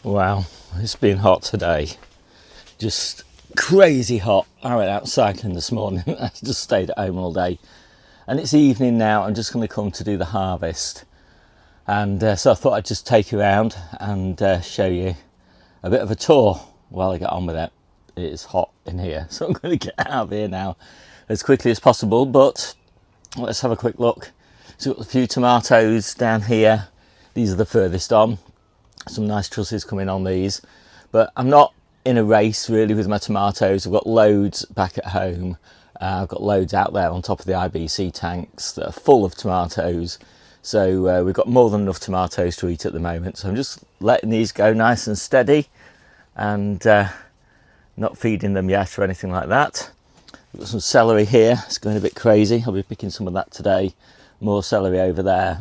Wow, it's been hot today. Just crazy hot. I went out cycling this morning. I just stayed at home all day. And it's evening now. I'm just going to come to do the harvest. And so I thought I'd just take you around and show you a bit of a tour while I get on with it. It is hot in here, so I'm going to get out of here now as quickly as possible. But let's have a quick look. So we've got a few tomatoes down here. These are the furthest on. Some nice trusses coming on these, but I'm not in a race really with my tomatoes. I've got loads back at home. I've got loads out there on top of the IBC tanks that are full of tomatoes. So we've got more than enough tomatoes to eat at the moment. So I'm just letting these go nice and steady and not feeding them yet or anything like that. We've got some celery here. It's going a bit crazy. I'll be picking some of that today. More celery over there.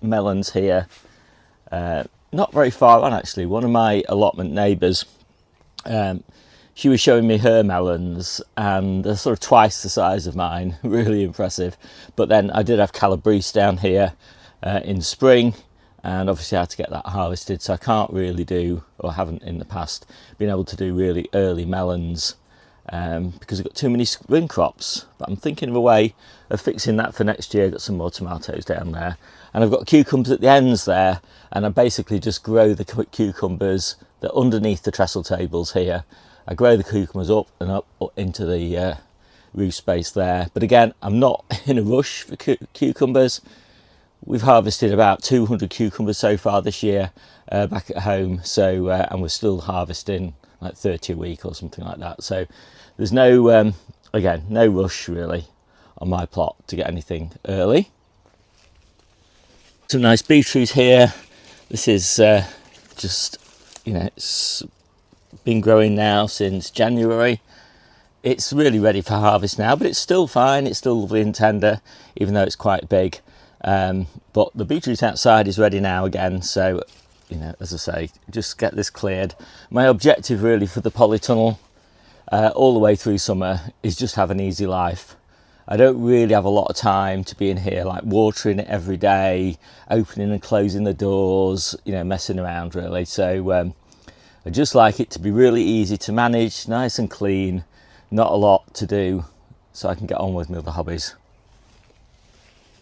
Melons here. Not very far on actually. One of my allotment neighbours, she was showing me her melons and they're sort of twice the size of mine. Really impressive. But then I did have calabrese down here in spring, and obviously I had to get that harvested, so I can't really do, or haven't in the past been able to do really early melons because I've got too many spring crops. But I'm thinking of a way of fixing that for next year. Got some more tomatoes down there, and I've got cucumbers at the ends there, and I basically just grow the cucumbers. They're underneath the trestle tables here. I grow the cucumbers up and up into the roof space there. But again, I'm not in a rush for cucumbers. We've harvested about 200 cucumbers so far this year back at home. So and we're still harvesting like 30 a week or something like that. So there's no, again, no rush really on my plot to get anything early. Some nice beetroot here. This is just, you know, it's been growing now since January. It's really ready for harvest now, but it's still fine. It's still lovely and tender, even though it's quite big. But the beetroot outside is ready now again. So, you know, as I say, just get this cleared. My objective really for the polytunnel all the way through summer is just have an easy life. I don't really have a lot of time to be in here like watering it every day, opening and closing the doors, you know, messing around really. So I just like it to be really easy to manage, nice and clean, not a lot to do, so I can get on with my other hobbies.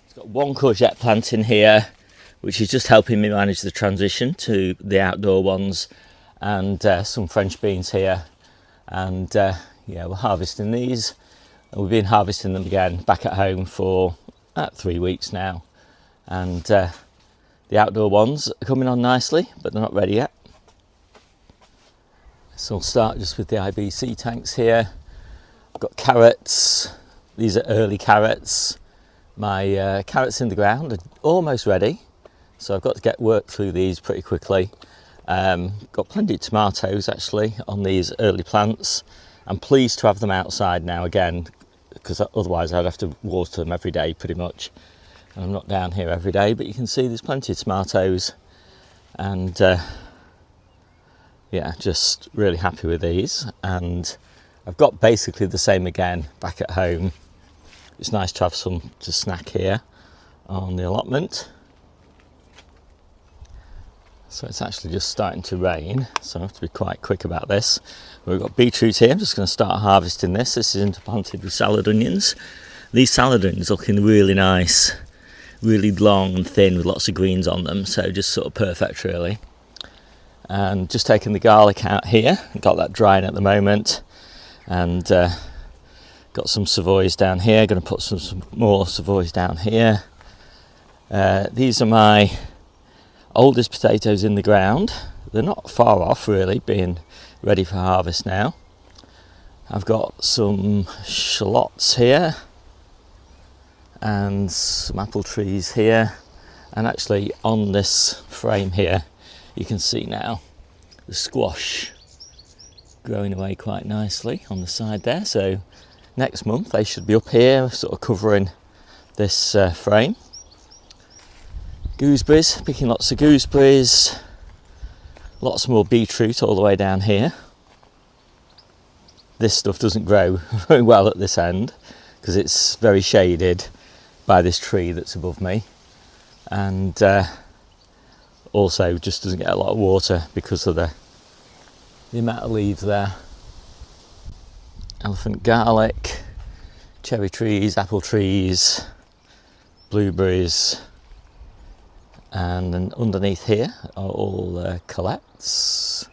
It's got one courgette plant in here, which is just helping me manage the transition to the outdoor ones, and some French beans here. And yeah, we're harvesting these. And we've been harvesting them again back at home for about 3 weeks now. And the outdoor ones are coming on nicely, but they're not ready yet. So I'll start just with the IBC tanks here. I've got carrots. These are early carrots. My carrots in the ground are almost ready, so I've got to get work through these pretty quickly. Got plenty of tomatoes actually on these early plants. I'm pleased to have them outside now again, because otherwise I'd have to water them every day pretty much. And I'm not down here every day, but you can see there's plenty of tomatoes. And yeah, just really happy with these. And I've got basically the same again back at home. It's nice to have some to snack here on the allotment. So it's actually just starting to rain, so I have to be quite quick about this. We've got beetroot here. I'm just going to start harvesting this. This is interplanted with salad onions. These salad onions looking really nice, really long and thin with lots of greens on them, so just sort of perfect really. And just taking the garlic out here. Got that drying at the moment, and got some savoys down here. Going to put some more savoys down here. These are my oldest potatoes in the ground. They're not far off really being ready for harvest now. I've got some shallots here and some apple trees here, and actually on this frame here you can see now the squash growing away quite nicely on the side there. So next month they should be up here sort of covering this frame. Gooseberries, picking lots of gooseberries, lots more beetroot all the way down here. This stuff doesn't grow very well at this end because it's very shaded by this tree that's above me. And also just doesn't get a lot of water because of the amount of leaves there. Elephant garlic, cherry trees, apple trees, blueberries, and then underneath here are all colettes.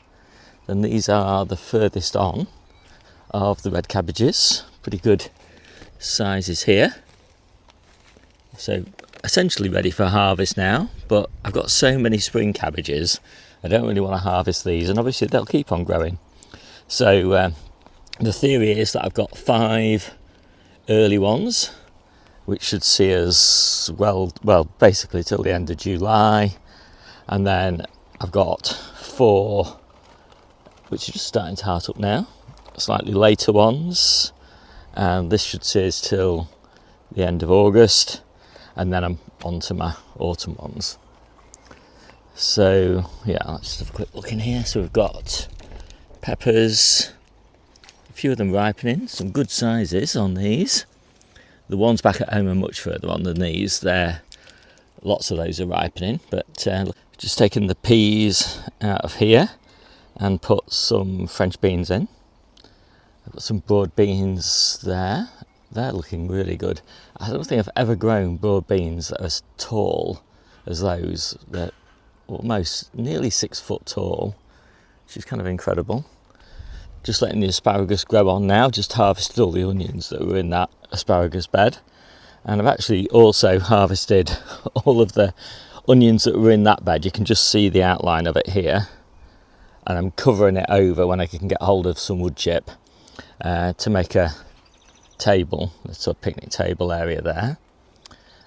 And these are the furthest on of the red cabbages. Pretty good sizes here. So essentially ready for harvest now, but I've got so many spring cabbages, I don't really want to harvest these, and obviously they'll keep on growing. So the theory is that I've got 5 early ones, which should see us well basically till the end of July, and then I've got 4 which are just starting to heart up now, slightly later ones, and this should see us till the end of August, and then I'm on to my autumn ones. So yeah, let's just have a quick look in here. So we've got peppers, a few of them ripening, some good sizes on these. The ones back at home are much further on than these. Lots of those are ripening, but just taking the peas out of here and put some French beans in. I've got some broad beans there. They're looking really good. I don't think I've ever grown broad beans that are as tall as those. They're almost nearly 6 foot tall, which is kind of incredible. Just letting the asparagus grow on now. Just harvested all the onions that were in that asparagus bed, and I've actually also harvested all of the onions that were in that bed. You can just see the outline of it here, and I'm covering it over when I can get hold of some wood chip to make a table, a sort of picnic table area there.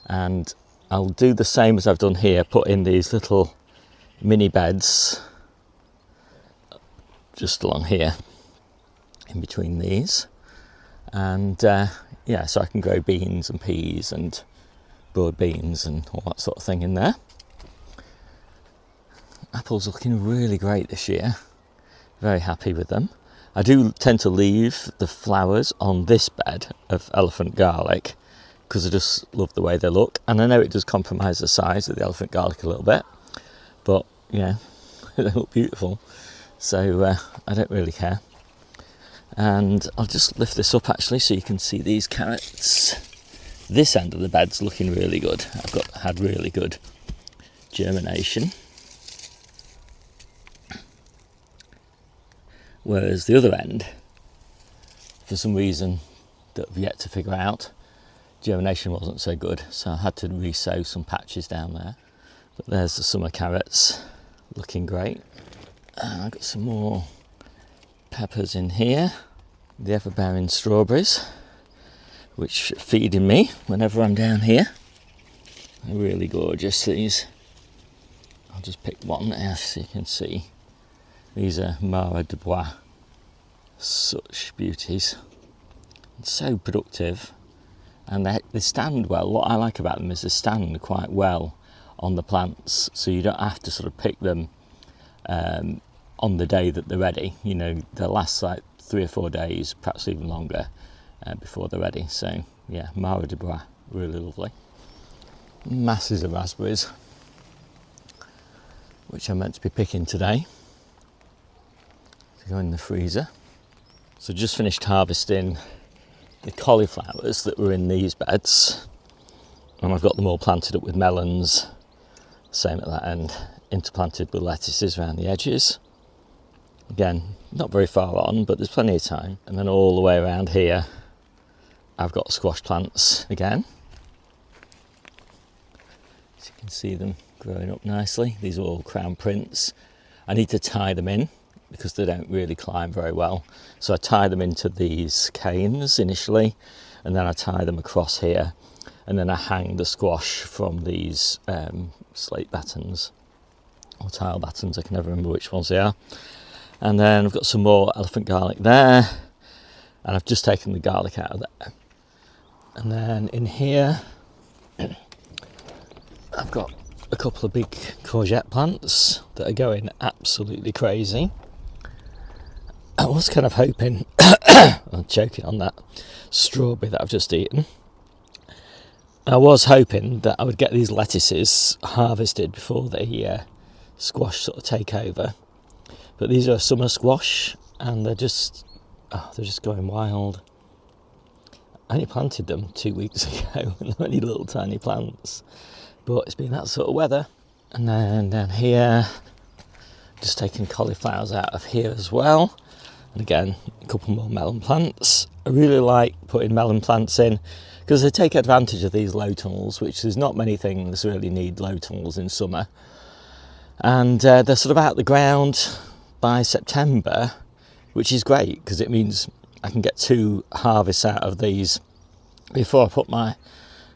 And I'll do the same as I've done here, put in these little mini beds just along here in between these, and yeah, so I can grow beans and peas and broad beans and all that sort of thing in there. Apples looking really great this year, very happy with them. I do tend to leave the flowers on this bed of elephant garlic because I just love the way they look, and I know it does compromise the size of the elephant garlic a little bit, but yeah, they look beautiful, so I don't really care. And I'll just lift this up actually so you can see these carrots. This end of the bed's looking really good. I've had really good germination, whereas the other end, for some reason that I've yet to figure out, germination wasn't so good, so I had to re-sow some patches down there. But there's the summer carrots looking great. And I've got some more peppers in here, the ever-bearing strawberries, which are feeding me whenever I'm down here. They're really gorgeous, these. I'll just pick one there so you can see. These are Mara de Bois, such beauties, so productive, and they stand well. What I like about them is they stand quite well on the plants, so you don't have to sort of pick them on the day that they're ready. You know, they'll last like 3 or 4 days, perhaps even longer, before they're ready. So yeah, Mara de Bois, really lovely. Masses of raspberries, which I'm meant to be picking today to go in the freezer. So just finished harvesting the cauliflowers that were in these beds, and I've got them all planted up with melons, same at that end, interplanted with lettuces around the edges. Again, not very far on, but there's plenty of time. And then all the way around here I've got squash plants again, so you can see them growing up nicely. These are all crown prints. I need to tie them in because they don't really climb very well, so I tie them into these canes initially, and then I tie them across here, and then I hang the squash from these slate battens or tile battens, I can never remember which ones they are. And then I've got some more elephant garlic there, and I've just taken the garlic out of there. And then in here I've got a couple of big courgette plants that are going absolutely crazy. I was kind of hoping I'm choking on that strawberry that I've just eaten. I was hoping that I would get these lettuces harvested before they squash sort of take over. But these are a summer squash, and they're just going wild. I only planted them 2 weeks ago, and they're only little tiny plants. But it's been that sort of weather. And then down here, just taking cauliflowers out of here as well. And again, a couple more melon plants. I really like putting melon plants in because they take advantage of these low tunnels, which there's not many things really need low tunnels in summer. And they're sort of out the ground by September, which is great because it means I can get 2 harvests out of these before I put my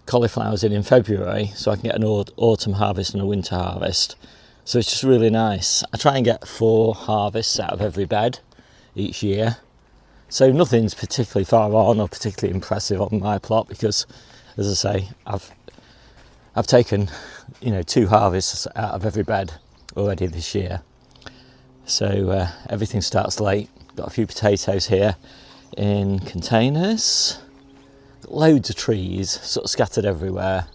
cauliflowers in February, so I can get an autumn harvest and a winter harvest. So it's just really nice. I try and get 4 harvests out of every bed each year, so nothing's particularly far on or particularly impressive on my plot because, as I say, I've taken 2 harvests out of every bed already this year. So everything starts late. Got a few potatoes here in containers. Loads of trees sort of scattered everywhere.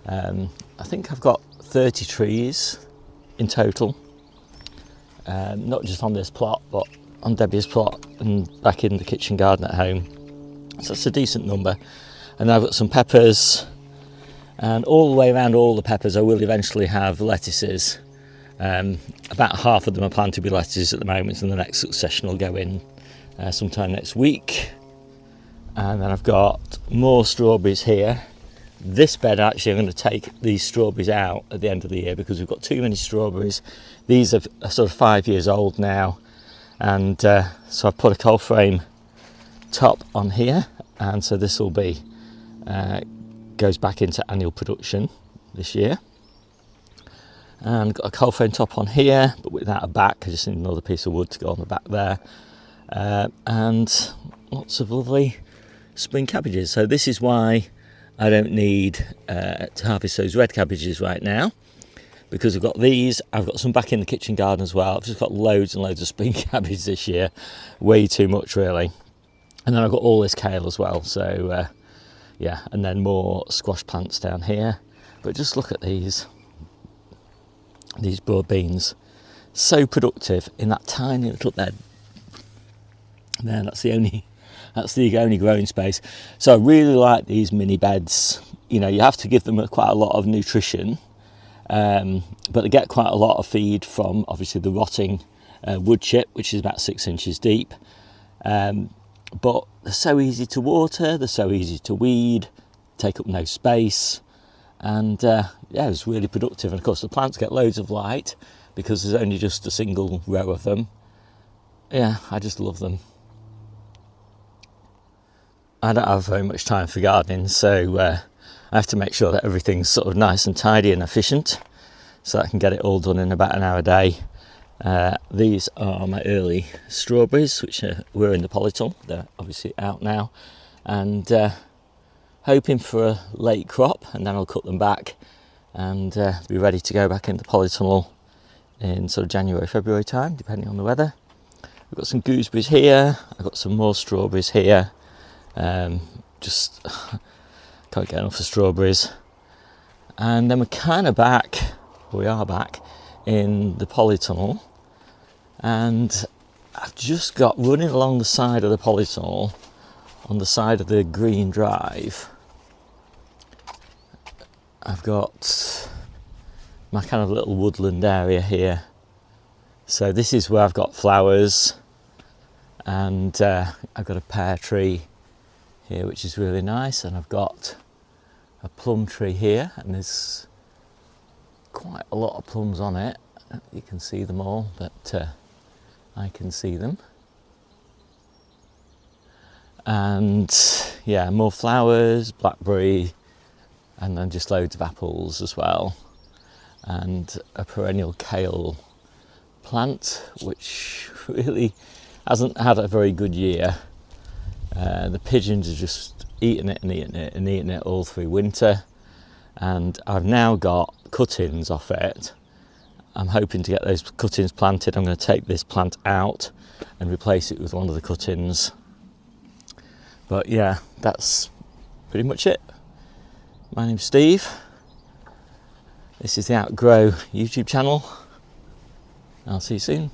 I think I've got 30 trees in total, not just on this plot but on Debbie's plot and back in the kitchen garden at home, so that's a decent number. And I've got some peppers, and all the way around all the peppers I will eventually have lettuces. About half of them are planned to be lettuces at the moment, and the next succession will go in sometime next week. And then I've got more strawberries here. This bed, actually, I'm going to take these strawberries out at the end of the year because we've got too many strawberries. These are sort of 5 years old now, and so I've put a cold frame top on here, and so this will be goes back into annual production this year. And got a cold frame top on here, but without a back. I just need another piece of wood to go on the back there, and lots of lovely spring cabbages. So this is why I don't need to harvest those red cabbages right now, because I've got these. I've got some back in the kitchen garden as well. I've just got loads and loads of spring cabbage this year, way too much really. And then I've got all this kale as well, so yeah, and then more squash plants down here. But just look at these broad beans, so productive in that tiny little bed there. That's the only growing space. So I really like these mini beds. You have to give them quite a lot of nutrition, but they get quite a lot of feed from obviously the rotting wood chip, which is about 6 inches deep. But they're so easy to water, they're so easy to weed, take up no space, and yeah, it's really productive. And of course the plants get loads of light because there's only just a single row of them. Yeah, I just love them. I don't have very much time for gardening, so I have to make sure that everything's sort of nice and tidy and efficient, so I can get it all done in about an hour a day. These are my early strawberries, which were in the Polytunnel. They're obviously out now, and hoping for a late crop, and then I'll cut them back and be ready to go back into Polytunnel in sort of January, February time, depending on the weather. We've got some gooseberries here. I've got some more strawberries here. Just can't get enough of strawberries. And then we are back in the Polytunnel, and I've just got running along the side of the Polytunnel, on the side of the green drive, I've got my kind of little woodland area here. So this is where I've got flowers, and I've got a pear tree here, which is really nice, and I've got a plum tree here, and there's quite a lot of plums on it. You can see them all, but I can see them. And yeah, more flowers, blackberry, and then just loads of apples as well, and a perennial kale plant which really hasn't had a very good year. The pigeons are just eating it all through winter, and I've now got cuttings off it. I'm hoping to get those cuttings planted. I'm going to take this plant out and replace it with one of the cuttings. But yeah, that's pretty much it. My name's Steve. This is the Outgrow YouTube channel. I'll see you soon.